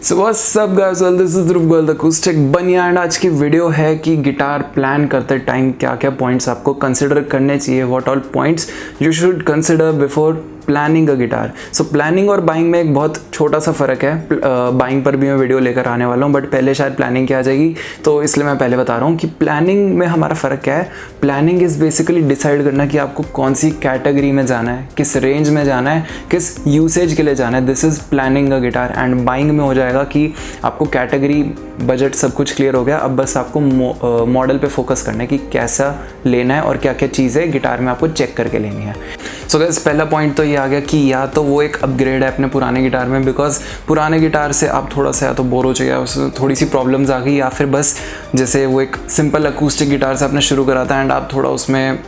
So what's up guys, this is Dhruv Goyal the acoustic बनिया and आज की video है कि गिटार प्लान करते टाइम क्या क्या पॉइंट्स आपको कंसिडर करने चाहिए, what all points you should consider before planning a guitar. So planning और बाइंग में एक बहुत छोटा सा फ़र्क है। बाइंग पर भी मैं वीडियो लेकर आने वाला हूँ, बट पहले शायद प्लानिंग की आ जाएगी, तो इसलिए मैं पहले बता रहा हूँ कि प्लानिंग में हमारा फ़र्क क्या है। प्लानिंग इज़ बेसिकली डिसाइड करना कि आपको कौन सी कैटेगरी में जाना है, किस रेंज में जाना है, किस यूसेज के लिए जाना है। This is planning a guitar. And buying में हो जाएगा कि आपको कैटेगरी, बजट सब कुछ क्लियर हो गया, अब बस आपको मॉडल पे फोकस करना है कि कैसा लेना है और क्या क्या चीज़ें गिटार में आपको चेक करके लेनी है। सो गाइस, पहला पॉइंट तो ये आ गया कि या तो वो एक अपग्रेड है अपने पुराने गिटार में, बिकॉज पुराने गिटार से आप थोड़ा सा या तो बोर हो चुके हैं, उसमें थोड़ी सी प्रॉब्लम्स आ गई, या फिर बस जैसे वो एक सिंपल अकूस्टिक गिटार से आपने शुरू करा था एंड आप थोड़ा उसमें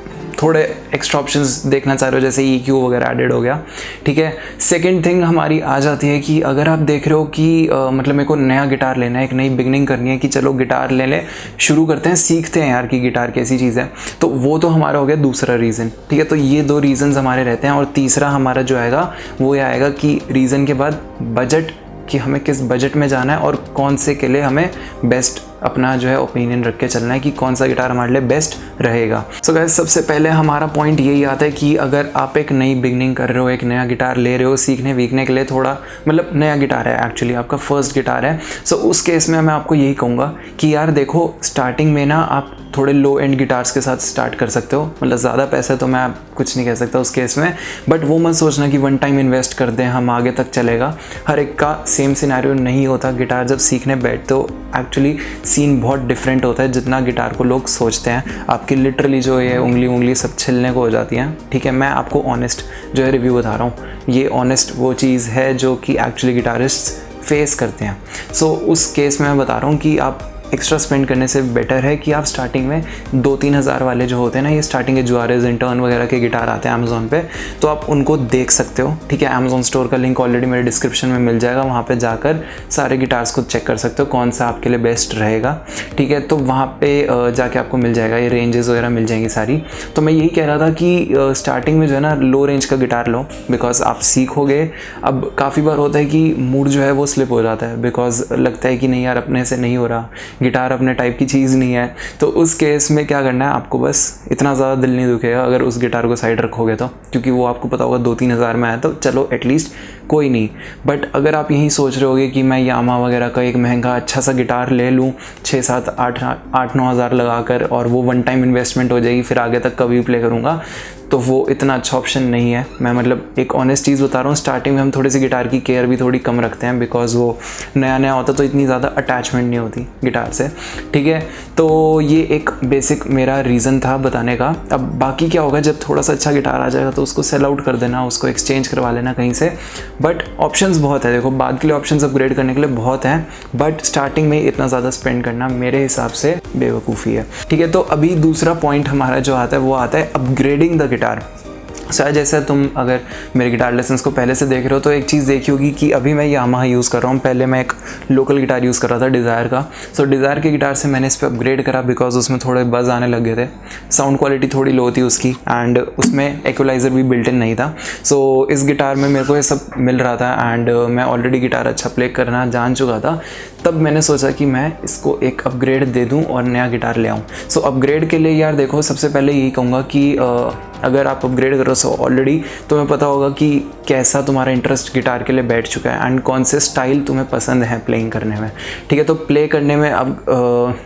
थोड़े एक्स्ट्रा ऑप्शंस देखना चाह रहे हो, जैसे EQ वगैरह एडेड हो गया। ठीक है। सेकंड थिंग हमारी आ जाती है कि अगर आप देख रहे हो कि मतलब मेरे को नया गिटार लेना है, एक नई बिगनिंग करनी है कि चलो गिटार ले लें, शुरू करते हैं, सीखते हैं यार कि गिटार कैसी चीज़ है, तो वो तो हमारा हो गया दूसरा रीज़न। ठीक है, तो ये दो रीज़न्स हमारे रहते हैं। और तीसरा हमारा जो आएगा वो ये आएगा कि रीज़न के बाद बजट, कि हमें किस बजट में जाना है और कौन से के लिए हमें बेस्ट अपना जो है ओपिनियन रख के चलना है कि कौन सा गिटार हमारे लिए बेस्ट रहेगा। सो गाइस, सबसे पहले हमारा पॉइंट यही आता है कि अगर आप एक नई बिगनिंग कर रहे हो, एक नया गिटार ले रहे हो सीखने वीखने के लिए, थोड़ा मतलब नया गिटार है, एक्चुअली आपका फर्स्ट गिटार है, सो उस केस में मैं आपको यही कहूँगा कि यार देखो, स्टार्टिंग में ना आप थोड़े लो एंड गिटार्स के साथ स्टार्ट कर सकते हो। मतलब ज़्यादा पैसे तो मैं कुछ नहीं कह सकता उस केस में, बट वो मत सोचना कि वन टाइम इन्वेस्ट कर दें हम आगे तक चलेगा। हर एक का सेम सिनेरियो नहीं होता। गिटार जब सीखने बैठते हो एक्चुअली सीन बहुत डिफरेंट होता है जितना गिटार को लोग सोचते हैं। आपकी लिटरली जो है उंगली सब छिलने को हो जाती हैं। ठीक है, मैं आपको ऑनेस्ट जो है रिव्यू बता रहा हूँ, ये ऑनेस्ट वो चीज़ है जो कि एक्चुअली गिटारिस्ट फेस करते हैं। सो उस केस में मैं बता रहा हूँ कि आप एक्स्ट्रा स्पेंड करने से बेटर है कि आप स्टार्टिंग में 2-3 हज़ार वाले जो होते हैं ना, ये स्टार्टिंग के जुआरेज इंटर्न वगैरह के गिटार आते हैं अमेज़ॉन पे, तो आप उनको देख सकते हो। ठीक है, अमेज़ॉन स्टोर का लिंक ऑलरेडी मेरे डिस्क्रिप्शन में मिल जाएगा, वहाँ पे जाकर सारे गिटार्स को चेक कर सकते हो कौन सा आपके लिए बेस्ट रहेगा। ठीक है, तो वहाँ पे जाके आपको मिल जाएगा, ये रेंजेस वगैरह मिल जाएंगी सारी। तो मैं यही कह रहा था कि स्टार्टिंग में जो है ना लो रेंज का गिटार लो, बिकॉज आप सीखोगे। अब काफ़ी बार होता है कि मूड जो है वो स्लिप हो जाता है, बिकॉज लगता है कि नहीं यार अपने से नहीं हो रहा, गिटार अपने टाइप की चीज़ नहीं है। तो उस केस में क्या करना है आपको, बस इतना ज़्यादा दिल नहीं दुखेगा अगर उस गिटार को साइड रखोगे तो, क्योंकि वो आपको पता होगा 2-3 हज़ार में आया तो चलो एटलीस्ट कोई नहीं। बट अगर आप यही सोच रहे होगे कि मैं यामा वगैरह का एक महंगा अच्छा सा गिटार ले लूँ 6-7-8-9 हज़ार लगा कर, और वो वन टाइम इन्वेस्टमेंट हो जाएगी, फिर आगे तक कभी प्ले करूँगा, तो वो इतना अच्छा ऑप्शन नहीं है। मैं मतलब एक ऑनेस्ट चीज़ बता रहा हूँ, स्टार्टिंग में हम थोड़ी सी गिटार की केयर भी थोड़ी कम रखते हैं, बिकॉज वो नया नया होता तो इतनी ज़्यादा अटैचमेंट नहीं होती गिटार से। ठीक है, तो ये एक बेसिक मेरा रीज़न था बताने का। अब बाकी क्या होगा, जब थोड़ा सा अच्छा गिटार आ जाएगा तो उसको सेल आउट कर देना, उसको एक्सचेंज करवा लेना कहीं से। बट ऑप्शंस बहुत है, देखो बाद के लिए ऑप्शंस अपग्रेड करने के लिए बहुत हैं, बट स्टार्टिंग में इतना ज़्यादा स्पेंड करना मेरे हिसाब से बेवकूफ़ी है। ठीक है, तो अभी दूसरा पॉइंट हमारा जो आता है वो आता है अपग्रेडिंग द गिटार। शायद जैसे तुम अगर मेरे गिटार लेसन्स को पहले से देख रहे हो तो एक चीज़ देखी होगी कि अभी मैं यामाहा यूज़ कर रहा हूँ, पहले मैं एक लोकल गिटार यूज़ कर रहा था डिज़ायर का। सो डिज़ायर के गिटार से मैंने इस पर अपग्रेड करा, बिकॉज उसमें थोड़े बज़ आने लग गए थे, साउंड क्वालिटी थोड़ी लो थी उसकी, एंड उसमें इक्वलाइज़र भी बिल्ट इन नहीं था। सो इस गिटार में मेरे को ये सब मिल रहा था एंड मैं ऑलरेडी गिटार अच्छा प्ले करना जान चुका था। तब मैंने सोचा कि मैं इसको एक अपग्रेड दे दूं और नया गिटार ले आऊं। सो अपग्रेड के लिए यार देखो, सबसे पहले यही कहूँगा कि अगर आप अपग्रेड करो सो ऑलरेडी तुम्हें पता होगा कि कैसा तुम्हारा इंटरेस्ट गिटार के लिए बैठ चुका है एंड कौन से स्टाइल तुम्हें पसंद है प्लेइंग करने में। ठीक है, तो प्ले करने में अब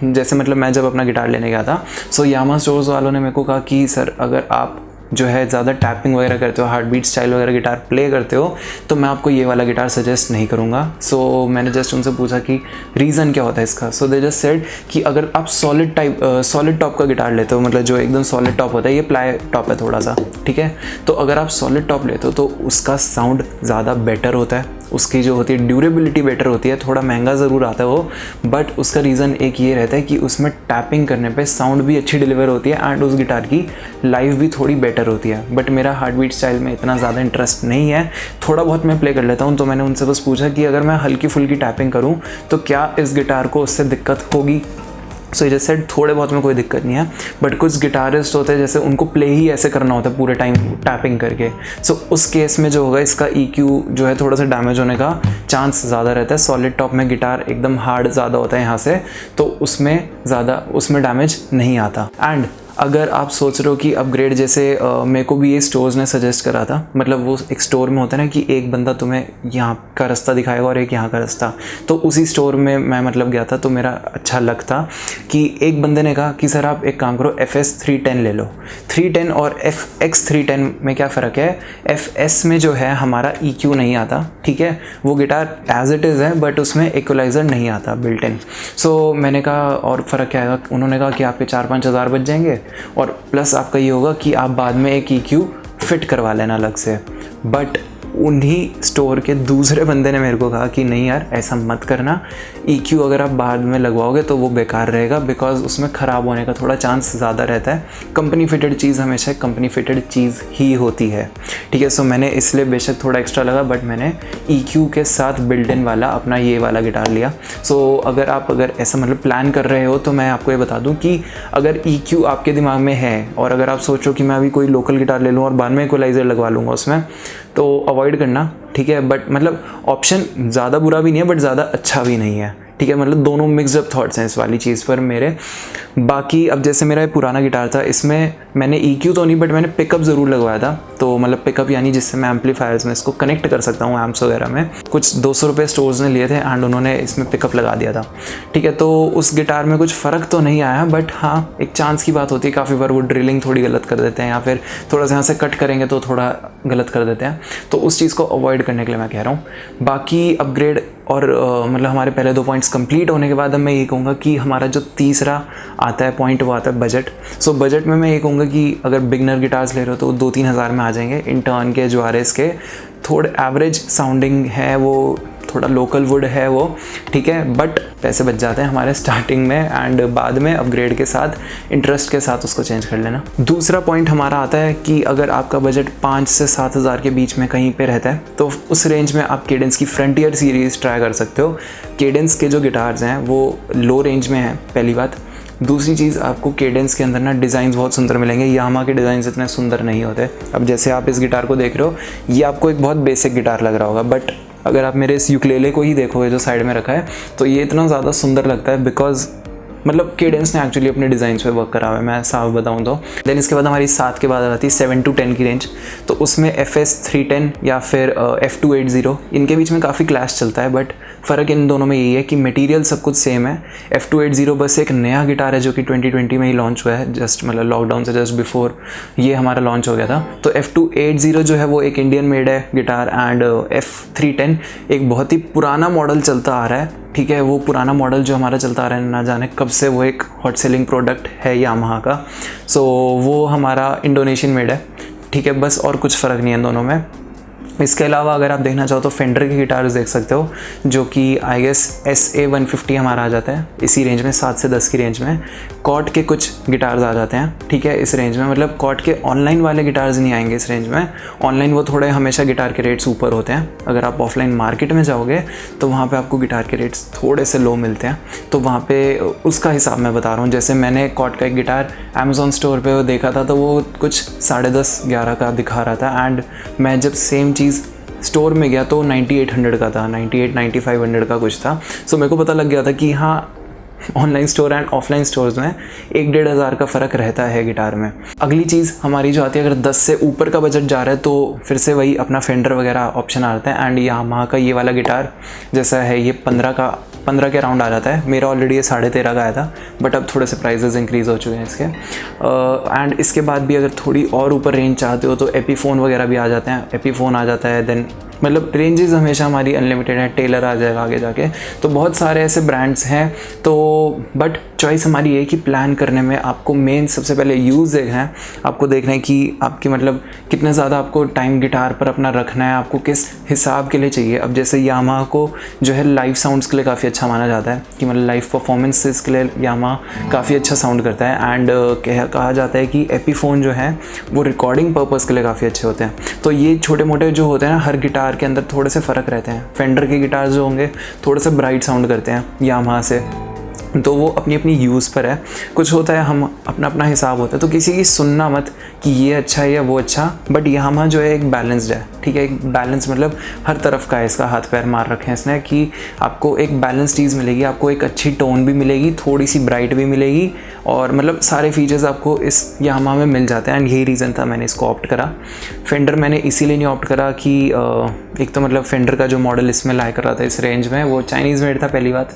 जैसे मतलब मैं जब अपना गिटार लेने गया था, सो यामा स्टोर्स वालों ने मेरे को कहा कि सर अगर आप जो है ज़्यादा टैपिंग वगैरह करते हो, हार्ट बीट स्टाइल वगैरह गिटार प्ले करते हो, तो मैं आपको ये वाला गिटार सजेस्ट नहीं करूँगा। सो मैंने जस्ट उनसे पूछा कि रीज़न क्या होता है इसका। सो दे जस्ट सेड कि अगर आप सॉलिड टॉप का गिटार लेते हो, मतलब जो एकदम सॉलिड टॉप होता है, ये प्लाई टॉप है थोड़ा सा, ठीक है, तो अगर आप सॉलिड टॉप लेते हो तो उसका साउंड ज़्यादा बेटर होता है, उसकी जो होती है ड्यूरेबिलिटी बेटर होती है। थोड़ा महंगा ज़रूर आता है वो, बट उसका रीज़न एक ये रहता है कि उसमें टैपिंग करने पे साउंड भी अच्छी डिलीवर होती है एंड उस गिटार की लाइफ भी थोड़ी बेटर होती है। बट मेरा हार्ट बीट स्टाइल में इतना ज़्यादा इंटरेस्ट नहीं है, थोड़ा बहुत मैं प्ले कर लेता हूँ, तो मैंने उनसे बस पूछा कि अगर मैं हल्की फुल्की टैपिंग करूँ तो क्या इस गिटार को उससे दिक्कत होगी। सो जैसे सेड थोड़े बहुत में कोई दिक्कत नहीं है, बट कुछ गिटारिस्ट होते हैं जैसे उनको प्ले ही ऐसे करना होता है पूरे टाइम टैपिंग करके। सो उस केस में जो होगा इसका EQ जो है थोड़ा सा डैमेज होने का चांस ज़्यादा रहता है। सॉलिड टॉप में गिटार एकदम हार्ड ज़्यादा होता है यहाँ से, तो उसमें डैमेज नहीं आता। एंड अगर आप सोच रहे हो कि अपग्रेड, जैसे मेरे को भी ये स्टोर्स ने सजेस्ट करा था, मतलब वो एक स्टोर में होता है ना कि एक बंदा तुम्हें यहाँ का रास्ता दिखाएगा और एक यहाँ का रास्ता, तो उसी स्टोर में मैं मतलब गया था, तो मेरा अच्छा लग था कि एक बंदे ने कहा कि सर आप एक काम करो FS 310 ले लो। 310 और FX 310 में क्या फ़र्क है, FS में जो है हमारा EQ नहीं आता, ठीक है, वो गिटार एज इट इज़ है बट उसमें इक्वलाइज़र नहीं आता बिल्ट इन। सो मैंने कहा और फ़र्क क्या आएगा, उन्होंने कहा कि आपके 4-5 हज़ार बच जाएंगे और प्लस आपका ये होगा कि आप बाद में एक EQ फिट करवा लेना अलग से। बट उन्हीं स्टोर के दूसरे बंदे ने मेरे को कहा कि नहीं यार ऐसा मत करना, EQ अगर आप बाद में लगवाओगे तो वो बेकार रहेगा, बिकॉज उसमें ख़राब होने का थोड़ा चांस ज़्यादा रहता है। कंपनी फिटेड चीज़ हमेशा कंपनी फिटेड चीज़ ही होती है, ठीक है। सो मैंने इसलिए बेशक थोड़ा एक्स्ट्रा लगा, बट मैंने EQ के साथ बिल्ट इन वाला अपना ये वाला गिटार लिया। सो अगर ऐसा मतलब प्लान कर रहे हो तो मैं आपको ये बता दूं कि अगर EQ आपके दिमाग में है और अगर आप सोचो कि मैं अभी कोई लोकल गिटार ले लूँ और बाद में इक्वलाइज़र लगवा लूँगा उसमें, तो अवॉइड करना, ठीक है। बट मतलब ऑप्शन ज़्यादा बुरा भी नहीं है बट ज़्यादा अच्छा भी नहीं है, ठीक है। मतलब दोनों मिक्सड थॉट्स हैं इस वाली चीज़ पर मेरे। बाकी अब जैसे मेरा पुराना गिटार था, इसमें मैंने EQ तो नहीं बट मैंने पिकअप ज़रूर लगवाया था। तो मतलब पिकअप यानी जिससे मैं एम्पलीफायर्स में इसको कनेक्ट कर सकता हूँ एम्प्स वगैरह में। कुछ 200 रुपये स्टोर्स ने लिए थे एंड उन्होंने इसमें पिकअप लगा दिया था, ठीक है। तो उस गिटार में कुछ फ़र्क तो नहीं आया, बट हाँ एक चांस की बात होती है, काफ़ी बार वो ड्रिलिंग थोड़ी गलत कर देते हैं या फिर थोड़ा सा यहाँ से कट करेंगे तो थोड़ा गलत कर देते हैं, तो उस चीज़ को अवॉइड करने के लिए मैं कह रहा हूँ। बाकी अपग्रेड और मतलब हमारे पहले 2 पॉइंट्स कंप्लीट होने के बाद अब मैं ये कहूँगा कि हमारा जो तीसरा आता है पॉइंट वो आता है बजट। सो बजट में मैं ये कहूँगा कि अगर बिगनर गिटार्स ले रहे हो तो 2-3 हज़ार में आ जाएंगे। इंटर्न के, जुआरेस के थोड़े एवरेज साउंडिंग है, वो थोड़ा लोकल वुड है वो, ठीक है, बट पैसे बच जाते हैं हमारे स्टार्टिंग में एंड बाद में अपग्रेड के साथ इंटरेस्ट के साथ उसको चेंज कर लेना। दूसरा पॉइंट हमारा आता है कि अगर आपका बजट 5 से 7 हज़ार के बीच में कहीं पे रहता है तो उस रेंज में आप केडेंस की फ्रंटियर सीरीज़ ट्राई कर सकते हो। केडेंस के जो गिटार्स हैं वो लो रेंज में हैं, पहली बात। दूसरी चीज़, आपको केडेंस के अंदर ना डिज़ाइंस बहुत सुंदर मिलेंगे। यामाहा के डिज़ाइंस इतने सुंदर नहीं होते। अब जैसे आप इस गिटार को देख रहे हो, ये आपको एक बहुत बेसिक गिटार लग रहा होगा, बट अगर आप मेरे इस यूकेलेले को ही देखोगे जो साइड में रखा है, तो ये इतना ज़्यादा सुंदर लगता है बिकॉज मतलब केडेंस ने एक्चुअली अपने डिज़ाइंस पे वर्क करा हुआ है, मैं साफ बताऊँ तो। देन इसके बाद हमारी 7 के बाद आती है 7 to 10 की रेंज। तो उसमें FS 310 या फिर F280, इनके बीच में काफ़ी क्लैश चलता है, बट फ़र्क इन दोनों में यही है कि मटेरियल सब कुछ सेम है। F280 बस एक नया गिटार है जो कि 2020 में ही लॉन्च हुआ है, जस्ट मतलब लॉकडाउन से जस्ट बिफोर ये हमारा लॉन्च हो गया था। तो F280 जो है वो एक इंडियन मेड है गिटार एंड F310 एक बहुत ही पुराना मॉडल चलता आ रहा है, ठीक है। वो पुराना मॉडल जो हमारा चलता आ रहा है, ना जाने कब से वो एक हॉट सेलिंग प्रोडक्ट है यामाहा का। सो वो हमारा इंडोनेशियन मेड है, ठीक है, बस और कुछ फ़र्क नहीं है इन दोनों में। इसके अलावा अगर आप देखना चाहो तो फेंडर के गिटार्स देख सकते हो, जो कि आई गेस SA150 हमारा आ जाता है इसी रेंज में, 7 से 10 की रेंज में। कॉट के कुछ गिटार्स आ जाते हैं, ठीक है, इस रेंज में। मतलब कॉट के ऑनलाइन वाले गिटार्स नहीं आएंगे इस रेंज में। ऑनलाइन वो थोड़े हमेशा गिटार के रेट्स ऊपर होते हैं। अगर आप ऑफलाइन मार्केट में जाओगे तो वहाँ पे आपको गिटार के रेट्स थोड़े से लो मिलते हैं, तो वहाँ पे उसका हिसाब मैं बता रहा हूँ। जैसे मैंने कॉट का एक गिटार अमेज़ॉन स्टोर पर वो देखा था, तो वो कुछ 10:30-11 का दिखा रहा था एंड मैं जब सेम चीज़ स्टोर में गया तो 9800 का था, 98-9500 का कुछ था। सो मेरे को पता लग गया था कि हाँ online store and offline stores में 1-1.5 हज़ार का फ़र्क रहता है गिटार में। अगली चीज़ हमारी जो आती है, अगर 10 से ऊपर का बजट जा रहा है तो फिर से वही अपना फेंडर वगैरह ऑप्शन आ जाता है एंड यामाहा का ये वाला गिटार जैसा है ये 15 के अराउंड आ जाता है। मेरा ऑलरेडी ये 13.5 का आया था, बट अब थोड़े से प्राइजेस इंक्रीज़ हो चुके हैं इसके। एंड इसके बाद भी अगर थोड़ी और ऊपर रेंज चाहते हो तो एपीफोन वगैरह भी आ जाते हैं, एपीफोन आ जाता है। देन मतलब रेंजेस हमेशा हमारी अनलिमिटेड है, टेलर आ जाएगा आगे जाके, तो बहुत सारे ऐसे ब्रांड्स हैं। तो बट चॉइस हमारी ये कि प्लान करने में आपको मेन सबसे पहले यूज़ देखना है, आपको देखना है कि आपकी मतलब कितना ज़्यादा आपको टाइम गिटार पर अपना रखना है, आपको किस हिसाब के लिए चाहिए। अब जैसे यामाहा को जो है लाइव साउंड्स के लिए काफ़ी अच्छा माना जाता है कि मतलब लाइव परफॉर्मेंसेस के लिए यामाहा काफ़ी अच्छा साउंड करता है एंड कहा जाता है कि एपीफोन जो है वो रिकॉर्डिंग पर्पज़ के लिए काफ़ी अच्छे होते हैं। तो ये छोटे मोटे जो होते हैं ना, हर गिटार के अंदर थोड़े से फ़र्क रहते हैं। फेंडर के गिटार जो होंगे थोड़े से ब्राइट साउंड करते हैं यामाहा से, तो वो अपनी अपनी यूज़ पर है। कुछ होता है हम अपना अपना हिसाब होता है, तो किसी की सुनना मत कि ये अच्छा है या वो अच्छा, बट यहाँ जो है एक बैलेंस्ड है, ठीक है। एक बैलेंस मतलब हर तरफ का है, इसका हाथ पैर मार रखे हैं इसने कि आपको एक बैलेंस चीज़ मिलेगी, आपको एक अच्छी टोन भी मिलेगी, थोड़ी सी ब्राइट भी मिलेगी, और मतलब सारे फीचर्स आपको इस यामाहा में मिल जाते हैं। एंड यही रीज़न था मैंने इसको ऑप्ट करा। फेंडर मैंने इसीलिए नहीं ऑप्ट करा कि एक तो मतलब फेंडर का जो मॉडल इसमें लाया कर रहा था इस रेंज में वो चाइनीज़ मेड था, पहली बात,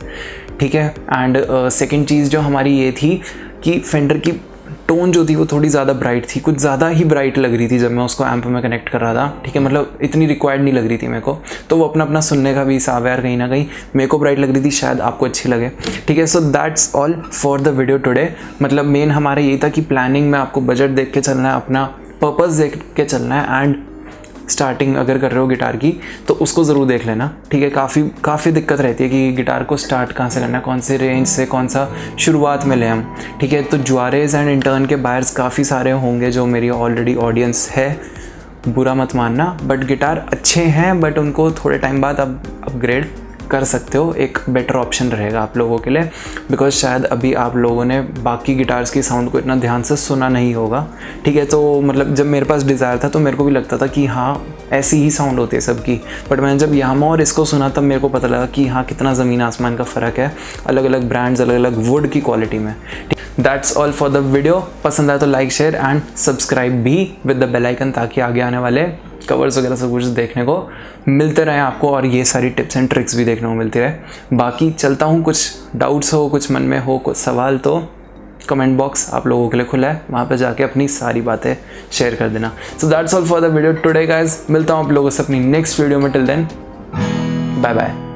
ठीक है। एंड सेकंड चीज़ जो हमारी ये थी कि फेंडर की टोन जो थी वो थोड़ी ज़्यादा ब्राइट थी, कुछ ज़्यादा ही ब्राइट लग रही थी जब मैं उसको एम्प में कनेक्ट कर रहा था, ठीक है। मतलब इतनी रिक्वायर्ड नहीं लग रही थी मेरे को, तो वो अपना अपना सुनने का भी हिसाब है यार, कहीं ना कहीं मेरे को ब्राइट लग रही थी, शायद आपको अच्छी लगे, ठीक है। सो that's all for the video today. मतलब मेन हमारा ये था कि प्लानिंग में आपको बजट देख के चलना है, अपना पर्पस देख के चलना है, एंड स्टार्टिंग अगर कर रहे हो गिटार की तो उसको ज़रूर देख लेना, ठीक है। काफ़ी दिक्कत रहती है कि गिटार को स्टार्ट कहाँ से करना है, कौन से रेंज से, कौन सा शुरुआत में लें हम, ठीक है। तो जुआरेज एंड इंटर्न के बायर्स काफ़ी सारे होंगे जो मेरी ऑलरेडी ऑडियंस है, बुरा मत मानना, बट गिटार अच्छे हैं, बट उनको थोड़े टाइम बाद अब अपग्रेड कर सकते हो, एक बेटर ऑप्शन रहेगा आप लोगों के लिए, बिकॉज शायद अभी आप लोगों ने बाकी गिटार्स की साउंड को इतना ध्यान से सुना नहीं होगा, ठीक है। तो मतलब जब मेरे पास डिज़ायर था तो मेरे को भी लगता था कि हाँ ऐसी ही साउंड होती है सबकी, बट मैंने जब यामाहा और इसको सुना तब मेरे को पता लगा कि हाँ कितना ज़मीन आसमान का फ़र्क है अलग अलग ब्रांड्स, अलग अलग वुड की क्वालिटी में। That's all for the video. पसंद आया तो लाइक, शेयर एंड सब्सक्राइब भी विद द बेल आइकन, ताकि आगे आने वाले कवर्स वगैरह सब कुछ देखने को मिलते रहे आपको, और ये सारी टिप्स एंड ट्रिक्स भी देखने को मिलती रहे। बाकी चलता हूँ, कुछ डाउट्स हो, कुछ मन में हो, कुछ सवाल, तो कमेंट बॉक्स आप लोगों के लिए खुला है, वहाँ पे जाके अपनी सारी बातें शेयर कर देना। So that's all for the video today guys. मिलता हूँ आप लोगों से अपनी नेक्स्ट वीडियो में। Till then bye bye.